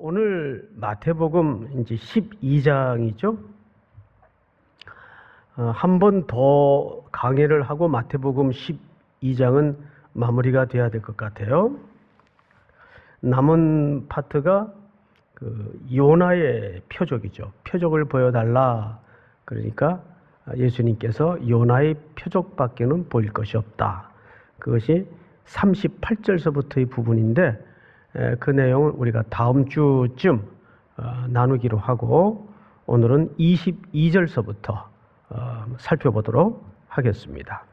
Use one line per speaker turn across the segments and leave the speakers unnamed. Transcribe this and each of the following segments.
오늘 마태복음 이제 12장이죠. 한 번 더 강의를 하고 마태복음 12장은 마무리가 돼야 될 것 같아요. 남은 파트가 요나의 표적이죠. 표적을 보여달라. 그러니까 예수님께서 요나의 표적밖에는 보일 것이 없다. 그것이 38절서부터의 부분인데 그 내용을 우리가 다음 주쯤 나누기로 하고 오늘은 22절서부터 살펴보도록 하겠습니다.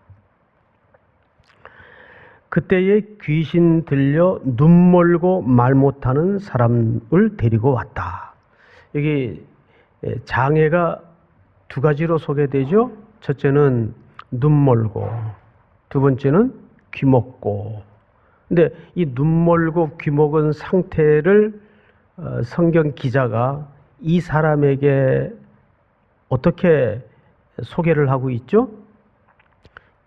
그때에 귀신 들려 눈 멀고 말 못하는 사람을 데리고 왔다. 여기 장애가 두 가지로 소개되죠. 첫째는 눈 멀고, 두 번째는 귀 먹고. 근데 이 눈 멀고 귀 먹은 상태를 성경 기자가 이 사람에게 어떻게 소개를 하고 있죠?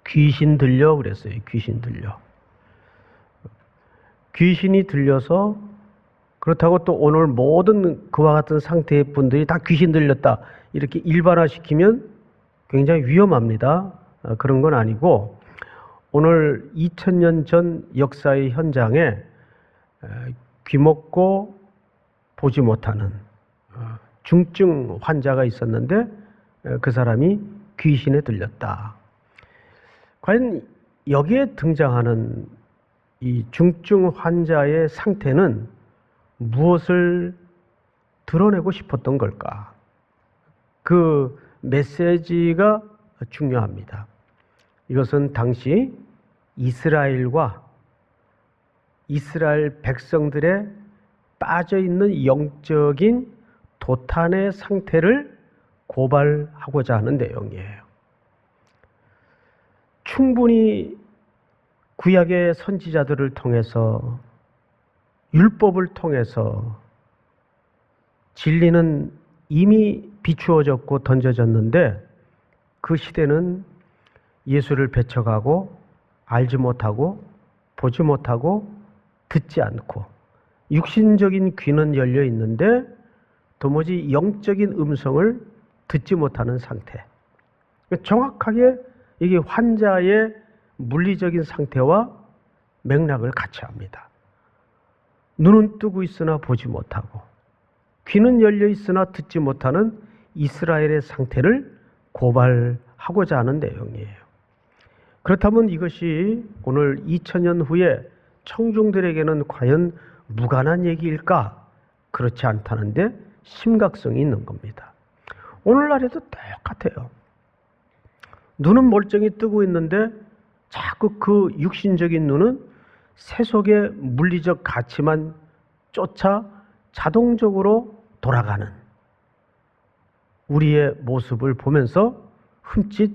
귀신 들려 그랬어요. 귀신 들려. 귀신이 들려서 그렇다고 또 오늘 모든 그와 같은 상태의 분들이 다 귀신 들렸다 이렇게 일반화시키면 굉장히 위험합니다. 그런 건 아니고 오늘 2000년 전 역사의 현장에 귀 먹고 보지 못하는 중증 환자가 있었는데 그 사람이 귀신에 들렸다. 과연 여기에 등장하는 이 중증 환자의 상태는 무엇을 드러내고 싶었던 걸까? 그 메시지가 중요합니다. 이것은 당시 이스라엘과 이스라엘 백성들의 빠져있는 영적인 도탄의 상태를 고발하고자 하는 내용이에요. 충분히 구약의 선지자들을 통해서 율법을 통해서 진리는 이미 비추어졌고 던져졌는데 그 시대는 예수를 배척하고 알지 못하고 보지 못하고 듣지 않고 육신적인 귀는 열려 있는데 도무지 영적인 음성을 듣지 못하는 상태. 정확하게 이게 환자의 물리적인 상태와 맥락을 같이 합니다. 눈은 뜨고 있으나 보지 못하고 귀는 열려 있으나 듣지 못하는 이스라엘의 상태를 고발하고자 하는 내용이에요. 그렇다면 이것이 오늘 2000년 후에 청중들에게는 과연 무관한 얘기일까? 그렇지 않다는데 심각성이 있는 겁니다. 오늘날에도 똑같아요. 눈은 멀쩡히 뜨고 있는데 자꾸 그 육신적인 눈은 세속의 물리적 가치만 쫓아 자동적으로 돌아가는 우리의 모습을 보면서 흠칫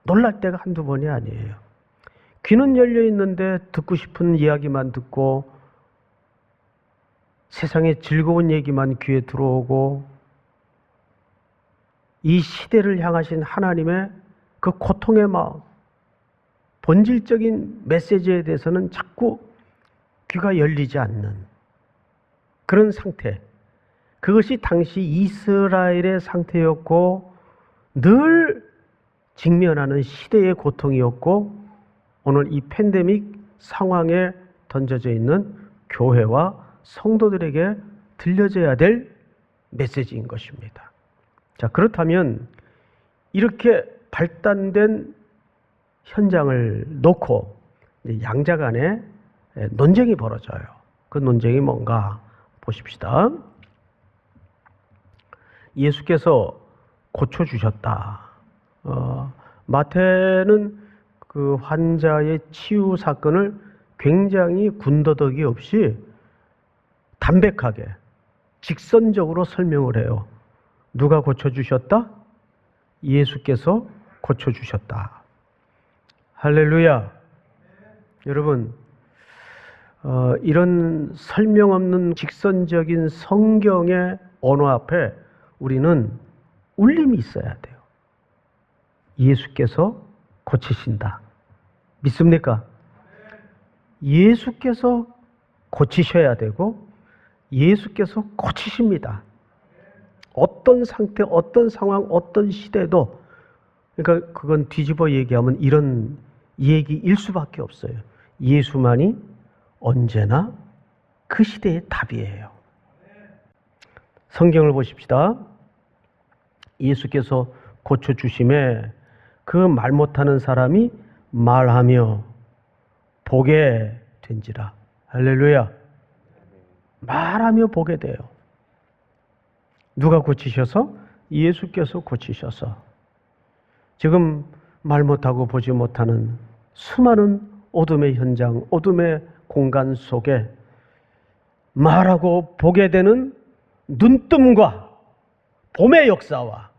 놀랄 때가 한두 번이 아니에요. 귀는 열려 있는데 듣고 싶은 이야기만 듣고 세상의 즐거운 얘기만 귀에 들어오고 이 시대를 향하신 하나님의 그 고통의 마음, 본질적인 메시지에 대해서는 자꾸 귀가 열리지 않는 그런 상태. 그것이 당시 이스라엘의 상태였고 늘 직면하는 시대의 고통이었고 오늘 이 팬데믹 상황에 던져져 있는 교회와 성도들에게 들려져야 될 메시지인 것입니다. 자, 그렇다면 이렇게 발단된 현장을 놓고 양자 간에 논쟁이 벌어져요. 그 논쟁이 뭔가 보십시다. 예수께서 고쳐주셨다. 마태는 그 환자의 치유 사건을 굉장히 군더더기 없이 담백하게 직선적으로 설명을 해요. 누가 고쳐주셨다? 예수께서 고쳐주셨다. 할렐루야. 여러분, 이런 설명 없는 직선적인 성경의 언어 앞에 우리는 울림이 있어야 돼요. 예수께서 고치신다. 믿습니까? 예수께서 고치셔야 되고 예수께서 고치십니다. 어떤 상태, 어떤 상황, 어떤 시대도. 그러니까 그건 뒤집어 얘기하면 이런 얘기일 수밖에 없어요. 예수만이 언제나 그 시대의 답이에요. 성경을 보십시다. 예수께서 고쳐주심에 그 말 못하는 사람이 말하며 보게 된지라. 할렐루야. 말하며 보게 돼요. 누가 고치셔서? 예수께서 고치셔서. 지금 말 못하고 보지 못하는 수많은 어둠의 현장, 어둠의 공간 속에 말하고 보게 되는 눈뜸과 봄의 역사와,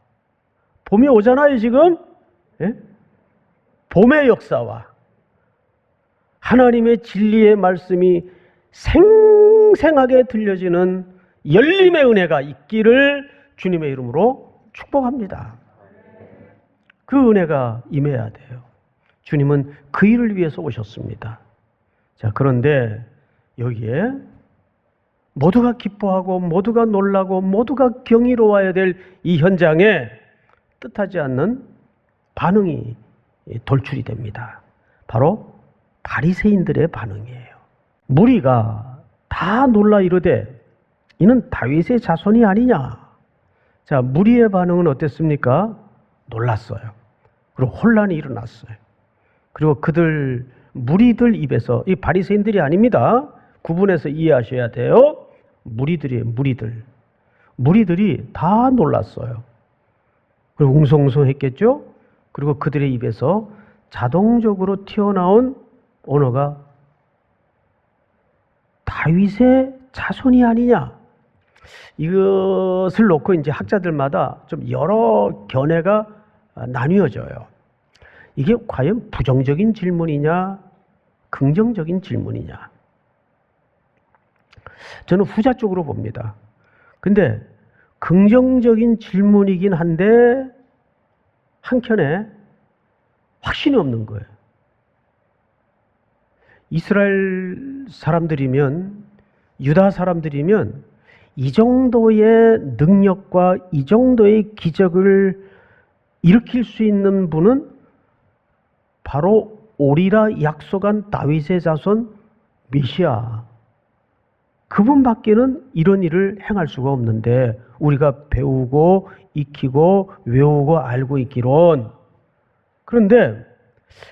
봄이 오잖아요 지금. 예? 봄의 역사와 하나님의 진리의 말씀이 생생하게 들려지는 열림의 은혜가 있기를 주님의 이름으로 축복합니다. 그 은혜가 임해야 돼요. 주님은 그 일을 위해서 오셨습니다. 자, 그런데 여기에 모두가 기뻐하고 모두가 놀라고 모두가 경이로워야 될 이 현장에 뜻하지 않는 반응이 돌출이 됩니다. 바로 바리새인들의 반응이에요. 무리가 다 놀라 이르되 이는 다윗의 자손이 아니냐. 자, 무리의 반응은 어땠습니까? 놀랐어요. 그리고 혼란이 일어났어요. 그리고 그들 무리들 입에서, 이 바리새인들이 아닙니다. 구분해서 이해하셔야 돼요. 무리들이에요. 무리들이 다 놀랐어요. 그리고 웅성웅성했겠죠. 그리고 그들의 입에서 자동적으로 튀어나온 언어가 다윗의 자손이 아니냐. 이것을 놓고 이제 학자들마다 좀 여러 견해가 나뉘어져요. 이게 과연 부정적인 질문이냐, 긍정적인 질문이냐. 저는 후자 쪽으로 봅니다. 근데 긍정적인 질문이긴 한데 한켠에 확신이 없는 거예요. 이스라엘 사람들이면, 유다 사람들이면 이 정도의 능력과 이 정도의 기적을 일으킬 수 있는 분은 바로 오리라 약속한 다윗의 자손 메시아. 그분밖에는 이런 일을 행할 수가 없는데 우리가 배우고 익히고 외우고 알고 있기론. 그런데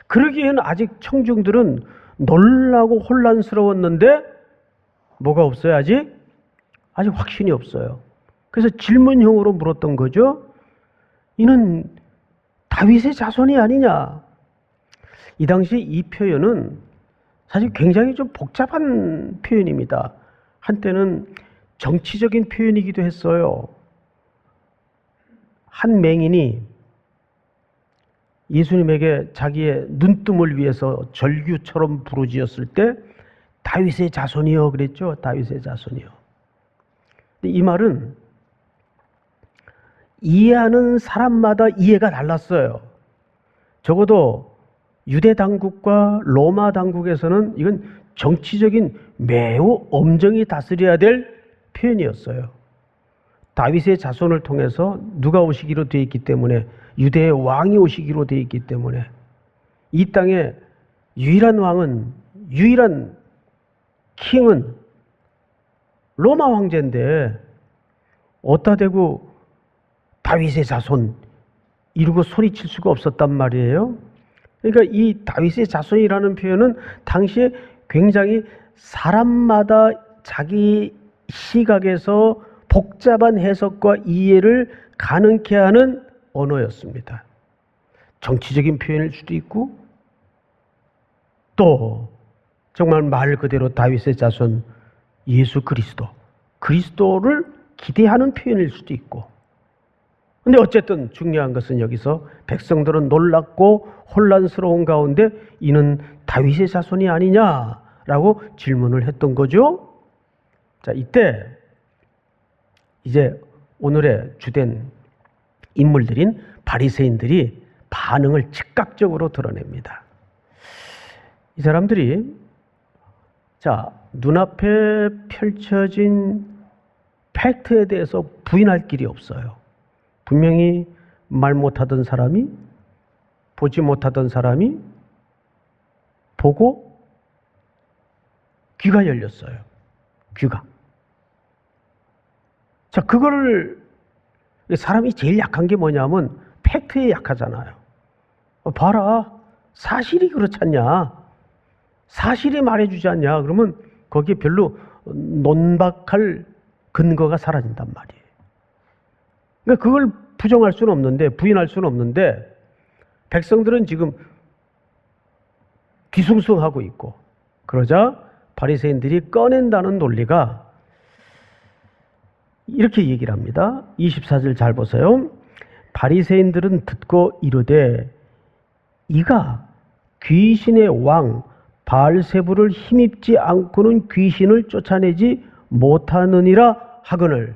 그러기에는 아직 청중들은 놀라고 혼란스러웠는데 뭐가 없어요? 아직 확신이 없어요. 그래서 질문형으로 물었던 거죠. 이는 다윗의 자손이 아니냐. 이 당시 이 표현은 사실 굉장히 좀 복잡한 표현입니다. 한때는 정치적인 표현이기도 했어요. 한 맹인이 예수님에게 자기의 눈뜸을 위해서 절규처럼 부르짖었을 때 다윗의 자손이여 그랬죠. 다윗의 자손이여. 근데 이 말은 이해하는 사람마다 이해가 달랐어요. 적어도 유대 당국과 로마 당국에서는 이건 정치적인 매우 엄정히 다스려야 될 표현이었어요. 다윗의 자손을 통해서 누가 오시기로 되어 있기 때문에, 유대의 왕이 오시기로 되어 있기 때문에, 이 땅에 유일한 왕은, 유일한 킹은 로마 황제인데 어디다 대고 다윗의 자손 이러고 소리칠 수가 없었단 말이에요. 그러니까 이 다윗의 자손이라는 표현은 당시에 굉장히 사람마다 자기 시각에서 복잡한 해석과 이해를 가능케 하는 언어였습니다. 정치적인 표현일 수도 있고 또 정말 말 그대로 다윗의 자손 예수 그리스도를 기대하는 표현일 수도 있고. 근데 어쨌든 중요한 것은 여기서 백성들은 놀랍고 혼란스러운 가운데 이는 다윗의 자손이 아니냐라고 질문을 했던 거죠. 자, 이때 이제 오늘의 주된 인물들인 바리새인들이 반응을 즉각적으로 드러냅니다. 이 사람들이 자, 눈앞에 펼쳐진 팩트에 대해서 부인할 길이 없어요. 분명히 말 못하던 사람이, 보지 못하던 사람이 보고 귀가 열렸어요. 귀가. 자, 그거를, 사람이 제일 약한 게 뭐냐면 팩트에 약하잖아요. 봐라, 사실이 그렇지 않냐, 사실이 말해주지 않냐, 그러면 거기에 별로 논박할 근거가 사라진단 말이에요. 그러니까 그걸 부정할 수는 없는데, 부인할 수는 없는데, 백성들은 지금 뒤숭숭하고 있고, 그러자 바리새인들이 꺼낸다는 논리가 이렇게 얘기를 합니다. 24절 잘 보세요. 바리새인들은 듣고 이르되 이가 귀신의 왕 바알세불을 힘입지 않고는 귀신을 쫓아내지 못하느니라 하거늘.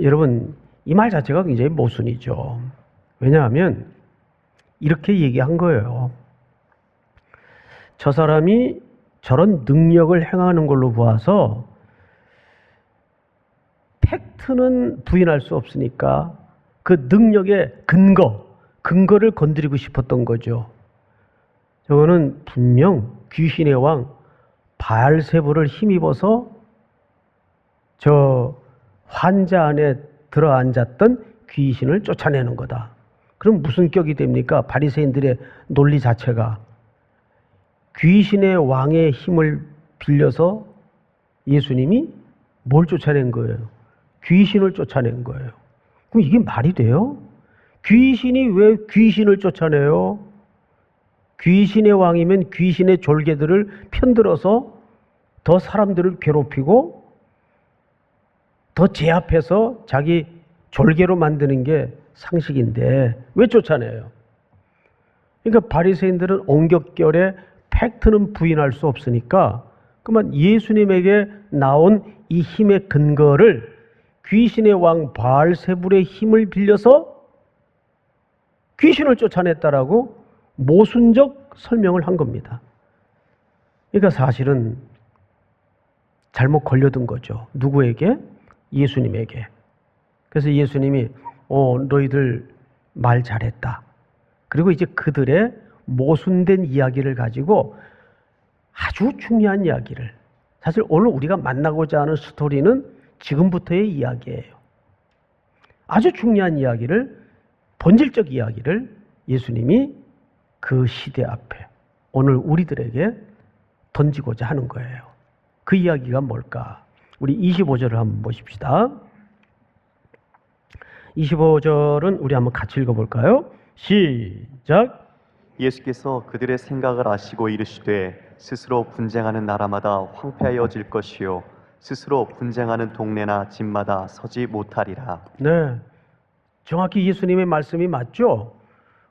여러분, 이 말 자체가 굉장히 모순이죠. 왜냐하면 이렇게 얘기한 거예요. 저 사람이 저런 능력을 행하는 걸로 보아서 팩트는 부인할 수 없으니까 그 능력의 근거를 건드리고 싶었던 거죠. 저거는 분명 귀신의 왕 바알세불을 힘입어서 저 환자 안에 들어앉았던 귀신을 쫓아내는 거다. 그럼 무슨 격이 됩니까? 바리새인들의 논리 자체가 귀신의 왕의 힘을 빌려서 예수님이 뭘 쫓아낸 거예요? 귀신을 쫓아낸 거예요. 그럼 이게 말이 돼요? 귀신이 왜 귀신을 쫓아내요? 귀신의 왕이면 귀신의 졸개들을 편들어서 더 사람들을 괴롭히고 더 제압해서 자기 졸개로 만드는 게 상식인데 왜 쫓아내요? 그러니까 바리새인들은 옹격결에 팩트는 부인할 수 없으니까 그만 예수님에게 나온 이 힘의 근거를 귀신의 왕 바알세불의 힘을 빌려서 귀신을 쫓아냈다라고 모순적 설명을 한 겁니다. 그러니까 사실은 잘못 걸려든 거죠. 누구에게? 예수님에게. 그래서 예수님이 너희들 말 잘했다. 그리고 이제 그들의 모순된 이야기를 가지고 아주 중요한 이야기를, 사실 오늘 우리가 만나고자 하는 스토리는 지금부터의 이야기예요. 아주 중요한 이야기를, 본질적 이야기를 예수님이 그 시대 앞에 오늘 우리들에게 던지고자 하는 거예요. 그 이야기가 뭘까? 우리 25절을 한번 보십시다. 25절은 우리 한번 같이 읽어볼까요? 시작.
예수께서 그들의 생각을 아시고 이르시되 스스로 분쟁하는 나라마다 황폐하여질 것이요 스스로 분쟁하는 동네나 집마다 서지 못하리라.
네, 정확히 예수님의 말씀이 맞죠?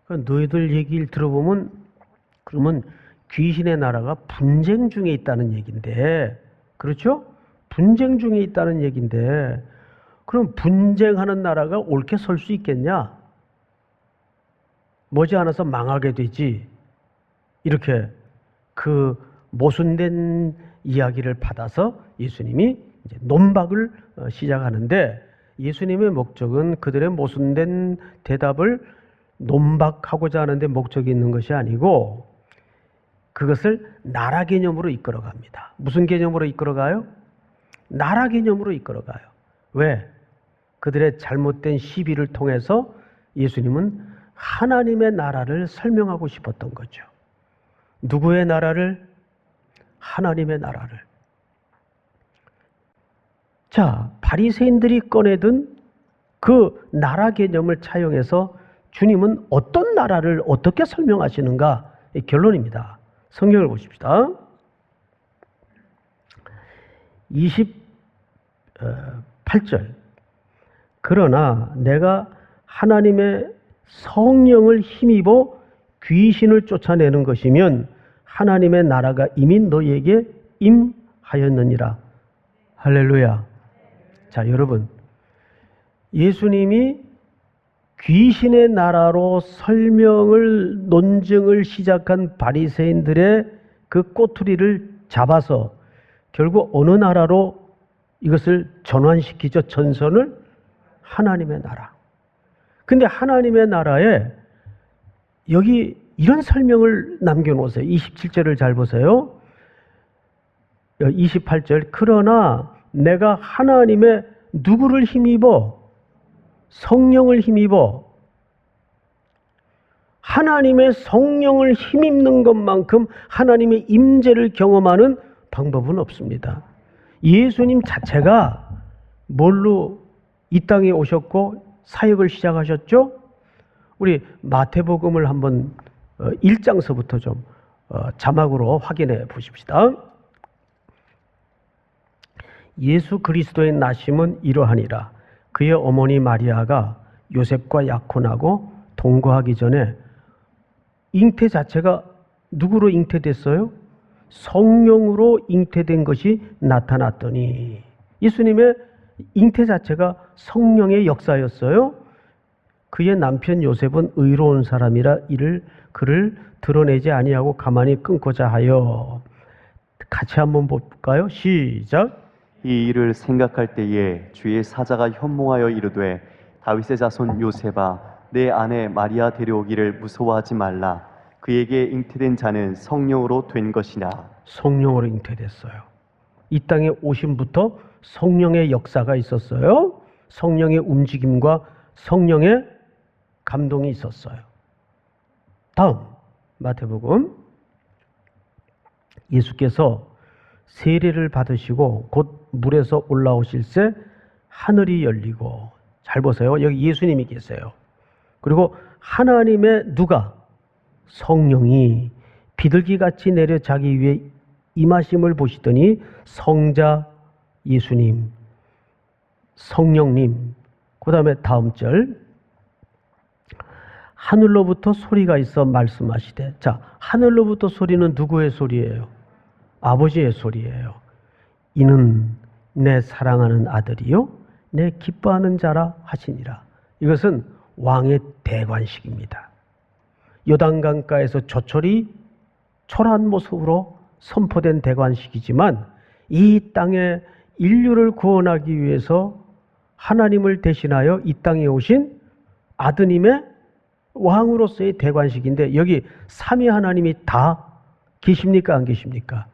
너희들 얘기를 들어보면 그러면 귀신의 나라가 분쟁 중에 있다는 얘기인데, 그렇죠? 분쟁 중에 있다는 얘기인데, 그럼 분쟁하는 나라가 옳게 설 수 있겠냐? 머지않아서 망하게 되지. 이렇게 그 모순된 이야기를 받아서 예수님이 이제 논박을 시작하는데, 예수님의 목적은 그들의 모순된 대답을 논박하고자 하는데 목적이 있는 것이 아니고 그것을 나라 개념으로 이끌어갑니다. 무슨 개념으로 이끌어가요? 나라 개념으로 이끌어가요. 왜? 그들의 잘못된 시비를 통해서 예수님은 하나님의 나라를 설명하고 싶었던 거죠. 누구의 나라를? 하나님의 나라를. 자, 바리새인들이 꺼내든 그 나라 개념을 차용해서 주님은 어떤 나라를 어떻게 설명하시는가? 이 결론입니다. 성경을 보십시다. 28절. 그러나 내가 하나님의 성령을 힘입어 귀신을 쫓아내는 것이면 하나님의 나라가 이미 너희에게 임하였느니라. 할렐루야. 자, 여러분, 예수님이 귀신의 나라로 설명을, 논증을 시작한 바리새인들의 그 꼬투리를 잡아서 결국 어느 나라로 이것을 전환시키죠? 전선을 하나님의 나라. 근데 하나님의 나라에 여기 이런 설명을 남겨놓으세요. 27절을 잘 보세요. 28절. 그러나 내가 하나님의 누구를 힘입어? 성령을 힘입어. 하나님의 성령을 힘입는 것만큼 하나님의 임재를 경험하는 방법은 없습니다. 예수님 자체가 뭘로 이 땅에 오셨고 사역을 시작하셨죠? 우리 마태복음을 한번 1장서부터 좀 자막으로 확인해 보십시다. 예수 그리스도의 나심은 이러하니라. 그의 어머니 마리아가 요셉과 약혼하고 동거하기 전에 잉태 자체가 누구로 잉태됐어요? 성령으로 잉태된 것이 나타났더니 예수님의 잉태 자체가 성령의 역사였어요. 그의 남편 요셉은 의로운 사람이라 그를 드러내지 아니하고 가만히 끊고자 하여. 같이 한번 볼까요? 시작.
이 일을 생각할 때에 주의 사자가 현몽하여 이르되 다윗의 자손 요셉아 내 아내 마리아 데려오기를 무서워하지 말라. 그에게 잉태된 자는 성령으로 된 것이나.
성령으로 잉태됐어요. 이 땅에 오심부터 성령의 역사가 있었어요. 성령의 움직임과 성령의 감동이 있었어요. 다음 마태복음. 예수께서 세례를 받으시고 곧 물에서 올라오실새 하늘이 열리고, 잘 보세요. 여기 예수님이 계세요. 그리고 하나님의 누가? 성령이 비둘기같이 내려 자기 위에 임하심을 보시더니 성자 예수님, 성령님. 그 다음에 다음 절. 하늘로부터 소리가 있어 말씀하시되. 자, 하늘로부터 소리는 누구의 소리예요? 아버지의 소리예요. 이는 내 사랑하는 아들이요 내 기뻐하는 자라 하시니라. 이것은 왕의 대관식입니다. 요단강가에서 조철이 초라한 모습으로 선포된 대관식이지만 이 땅에 인류를 구원하기 위해서 하나님을 대신하여 이 땅에 오신 아드님의 왕으로서의 대관식인데, 여기 삼위 하나님이 다 계십니까? 안 계십니까?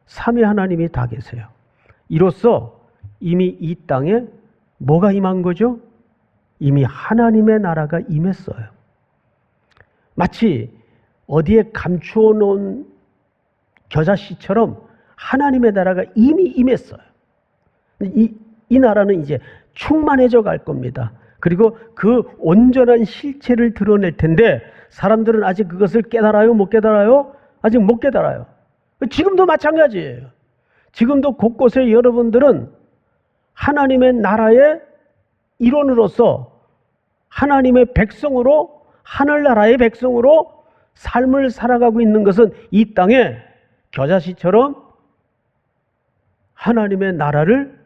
삼위 하나님이 다 계세요. 이로써 이미 이 땅에 뭐가 임한 거죠? 이미 하나님의 나라가 임했어요. 마치 어디에 감추어 놓은 겨자씨처럼 하나님의 나라가 이미 임했어요. 이 나라는 이제 충만해져 갈 겁니다. 그리고 그 온전한 실체를 드러낼 텐데 사람들은 아직 그것을 깨달아요? 못 깨달아요? 아직 못 깨달아요. 지금도 마찬가지예요. 지금도 곳곳에 여러분들은 하나님의 나라의 일원으로서 하나님의 백성으로, 하늘나라의 백성으로 삶을 살아가고 있는 것은 이 땅에 겨자씨처럼 하나님의 나라를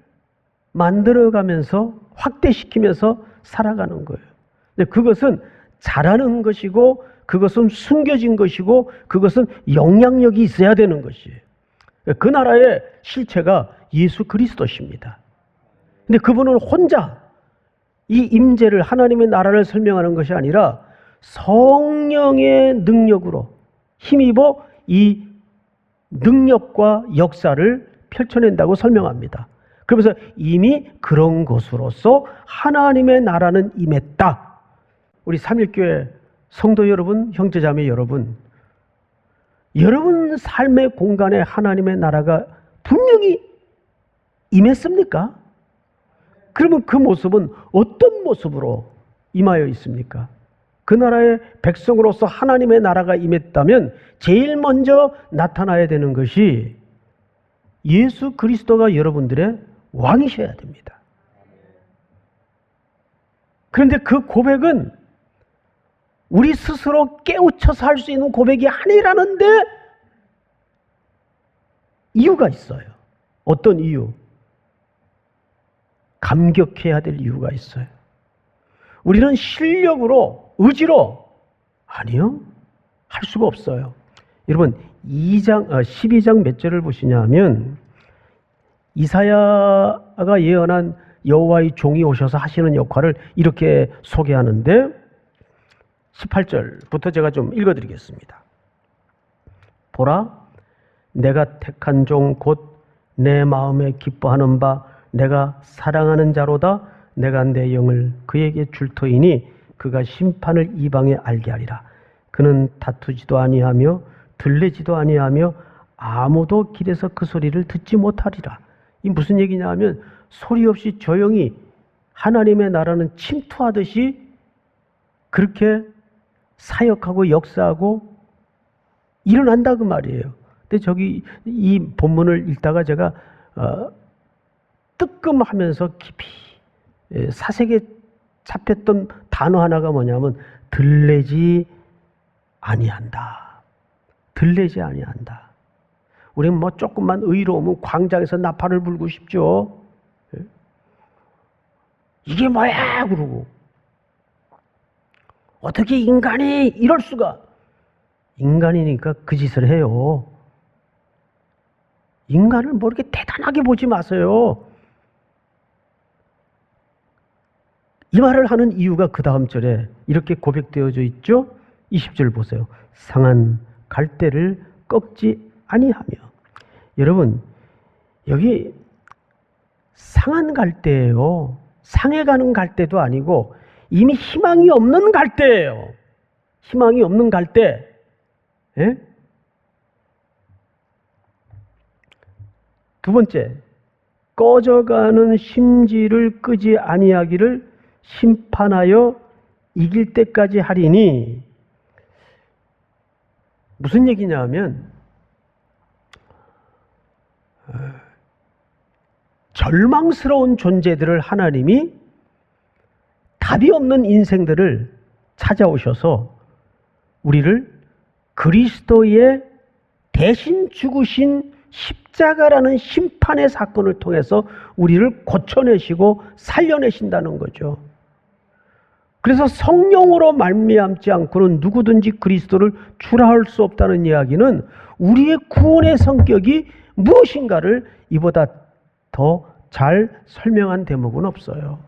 만들어가면서 확대시키면서 살아가는 거예요. 근데 그것은 잘하는 것이고, 그것은 숨겨진 것이고, 그것은 영향력이 있어야 되는 것이에요. 그 나라의 실체가 예수 그리스도십니다. 근데 그분은 혼자 이 임재를, 하나님의 나라를 설명하는 것이 아니라 성령의 능력으로 힘입어 이 능력과 역사를 펼쳐낸다고 설명합니다. 그러면서 이미 그런 것으로서 하나님의 나라는 임했다. 우리 삼일교회 성도 여러분, 형제자매 여러분, 여러분 삶의 공간에 하나님의 나라가 분명히 임했습니까? 그러면 그 모습은 어떤 모습으로 임하여 있습니까? 그 나라의 백성으로서 하나님의 나라가 임했다면 제일 먼저 나타나야 되는 것이 예수 그리스도가 여러분들의 왕이셔야 됩니다. 그런데 그 고백은 우리 스스로 깨우쳐서 할 수 있는 고백이 아니라는데 이유가 있어요. 어떤 이유? 감격해야 될 이유가 있어요. 우리는 실력으로, 의지로, 아니요, 할 수가 없어요. 여러분 12장 몇 절을 보시냐면 이사야가 예언한 여호와의 종이 오셔서 하시는 역할을 이렇게 소개하는데 18절부터 제가 좀 읽어드리겠습니다. 보라, 내가 택한 종 곧 내 마음에 기뻐하는 바 내가 사랑하는 자로다. 내가 내 영을 그에게 줄 터이니 그가 심판을 이방에 알게 하리라. 그는 다투지도 아니하며 들레지도 아니하며 아무도 길에서 그 소리를 듣지 못하리라. 이 무슨 얘기냐 하면 소리 없이 조용히 하나님의 나라는 침투하듯이 그렇게 사역하고 역사하고 일어난다 그 말이에요. 근데 저기 이 본문을 읽다가 제가 뜨끔하면서 깊이 사색에 잡혔던 단어 하나가 뭐냐면 들레지 아니한다. 들레지 아니한다. 우리는 뭐 조금만 의로우면 광장에서 나팔을 불고 싶죠. 이게 뭐야 그러고 어떻게 인간이 이럴 수가. 인간이니까 그 짓을 해요. 인간을 뭐 이렇게 대단하게 보지 마세요. 이 말을 하는 이유가 그 다음 절에 이렇게 고백되어져 있죠. 20절 보세요. 상한 갈대를 꺾지 아니하며. 여러분 여기 상한 갈대예요. 상해 가는 갈대도 아니고 이미 희망이 없는 갈대예요. 희망이 없는 갈대. 예? 두 번째, 꺼져가는 심지를 끄지 아니하기를 심판하여 이길 때까지 하리니. 무슨 얘기냐 하면 절망스러운 존재들을 하나님이 답이 없는 인생들을 찾아오셔서 우리를 그리스도의 대신 죽으신 십자가라는 심판의 사건을 통해서 우리를 고쳐내시고 살려내신다는 거죠. 그래서 성령으로 말미암지 않고는 누구든지 그리스도를 추라할 수 없다는 이야기는 우리의 구원의 성격이 무엇인가를 이보다 더 잘 설명한 대목은 없어요.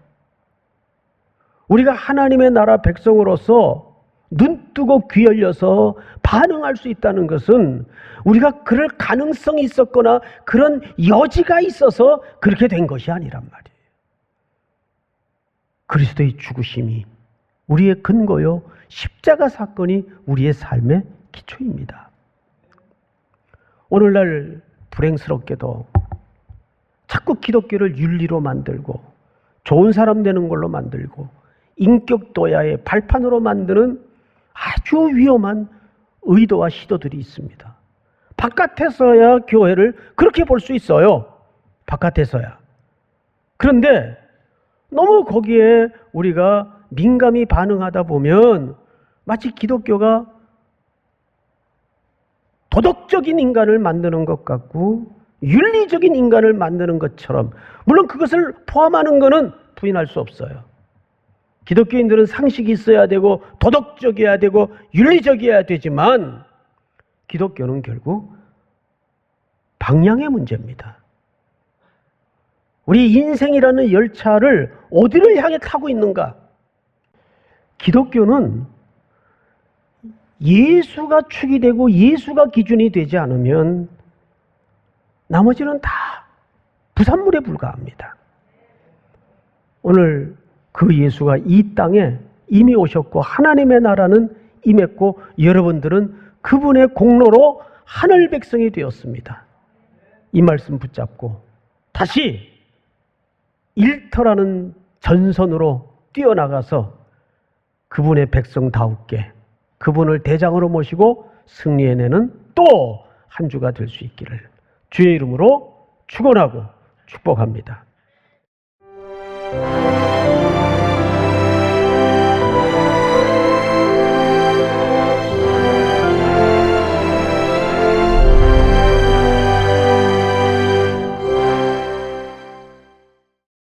우리가 하나님의 나라 백성으로서 눈 뜨고 귀 열려서 반응할 수 있다는 것은 우리가 그럴 가능성이 있었거나 그런 여지가 있어서 그렇게 된 것이 아니란 말이에요. 그리스도의 죽으심이 우리의 근거요, 십자가 사건이 우리의 삶의 기초입니다. 오늘날 불행스럽게도 자꾸 기독교를 윤리로 만들고 좋은 사람 되는 걸로 만들고 인격 도야의 발판으로 만드는 아주 위험한 의도와 시도들이 있습니다. 바깥에서야 교회를 그렇게 볼 수 있어요. 바깥에서야. 그런데 너무 거기에 우리가 민감히 반응하다 보면 마치 기독교가 도덕적인 인간을 만드는 것 같고 윤리적인 인간을 만드는 것처럼, 물론 그것을 포함하는 것은 부인할 수 없어요. 기독교인들은 상식이 있어야 되고 도덕적이어야 되고 윤리적이어야 되지만 기독교는 결국 방향의 문제입니다. 우리 인생이라는 열차를 어디를 향해 타고 있는가? 기독교는 예수가 축이 되고 예수가 기준이 되지 않으면 나머지는 다 부산물에 불과합니다. 오늘 그 예수가 이 땅에 이미 오셨고 하나님의 나라는 임했고 여러분들은 그분의 공로로 하늘 백성이 되었습니다. 이 말씀 붙잡고 다시 일터라는 전선으로 뛰어나가서 그분의 백성다우게 그분을 대장으로 모시고 승리해내는 또 한 주가 될 수 있기를 주의 이름으로 축원하고 축복합니다.